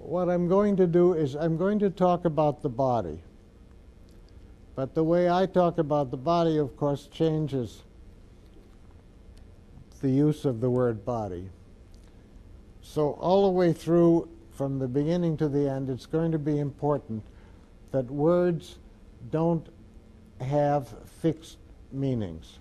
what I'm going to do is I'm going to talk about the body. But the way I talk about the body, of course, changes the use of the word body. So all the way through, from the beginning to the end, it's going to be important that words don't have fixed meanings.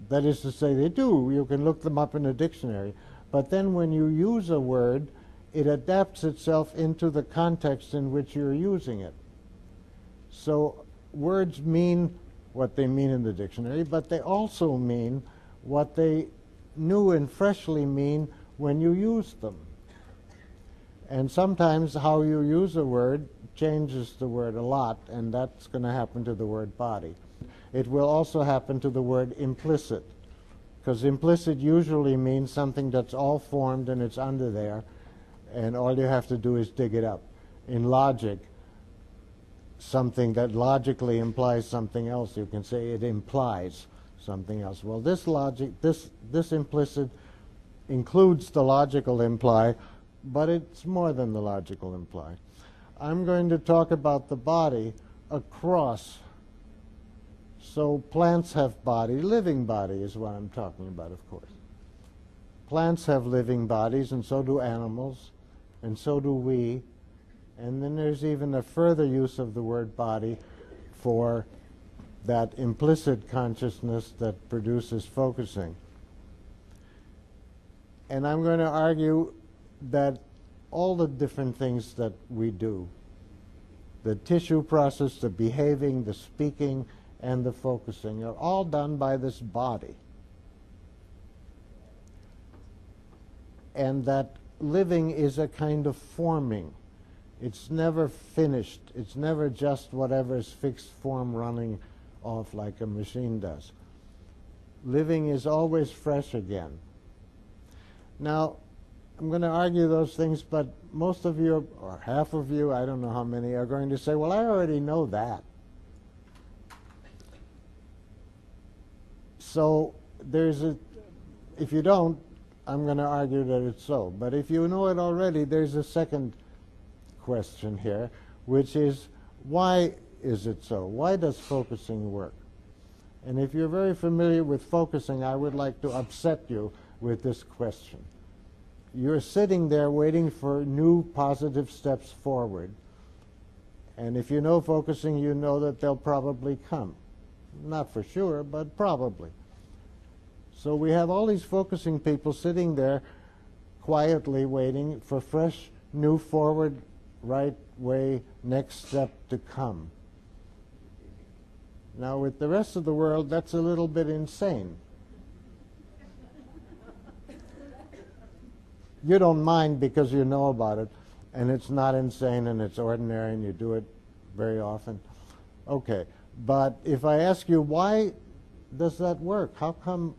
That is to say, they do. You can look them up in a dictionary. But then when you use a word, it adapts itself into the context in which you're using it. So words mean what they mean in the dictionary, but they also mean what they new and freshly mean when you use them. And sometimes how you use a word changes the word a lot, and that's going to happen to the word body. It will also happen to the word implicit, because implicit usually means something that's all formed and it's under there, and all you have to do is dig it up. In logic, something that logically implies something else, you can say it implies something else. Well, this logic, this implicit includes the logical imply, but it's more than the logical imply. I'm going to talk about the body across. So plants have body. Living body is what I'm talking about, of course. Plants have living bodies, and so do animals, and so do we. And then there's even a further use of the word body for that implicit consciousness that produces focusing. And I'm going to argue that all the different things that we do, the tissue process, the behaving, the speaking, and the focusing, are all done by this body. And that living is a kind of forming. It's never finished. It's never just whatever's fixed form running off like a machine does. Living is always fresh again. Now, I'm going to argue those things, but most of you, or half of you, I don't know how many, are going to say, well, I already know that. So if you don't, I'm going to argue that it's so. But if you know it already, there's a second question here, which is, why is it so? Why does focusing work? And if you're very familiar with focusing, I would like to upset you with this question. You're sitting there waiting for new positive steps forward. And if you know focusing, you know that they'll probably come. Not for sure, but probably. So we have all these focusing people sitting there quietly waiting for fresh, new, forward, right way, next step to come. Now, with the rest of the world, that's a little bit insane. You don't mind because you know about it, and it's not insane, and it's ordinary, and you do it very often. Okay, but if I ask you, why does that work? How come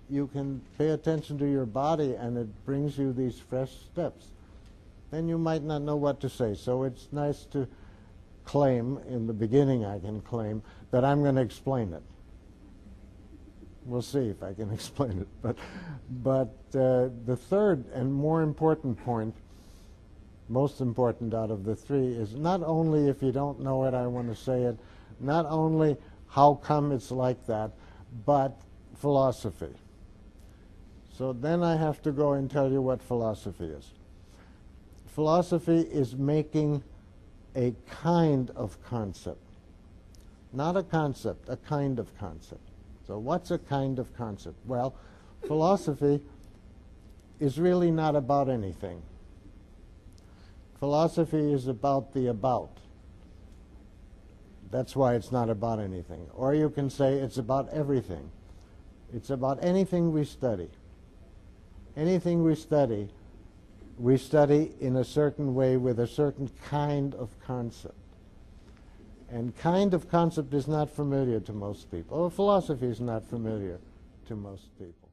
you can pay attention to your body and it brings you these fresh steps? Then you might not know what to say. So it's nice to claim, in the beginning I can claim, that I'm going to explain it. We'll see if I can explain it. But the third and more important point, most important out of the three, is not only if you don't know it, I want to say it, not only how come it's like that, but philosophy. So then I have to go and tell you what philosophy is. Philosophy is making a kind of concept. Not a concept, a kind of concept. So what's a kind of concept? Well, philosophy is really not about anything. Philosophy is about the about. That's why it's not about anything. Or you can say it's about everything. It's about anything we study. Anything we study in a certain way with a certain kind of concept. And kind of concept is not familiar to most people. Or philosophy is not familiar to most people.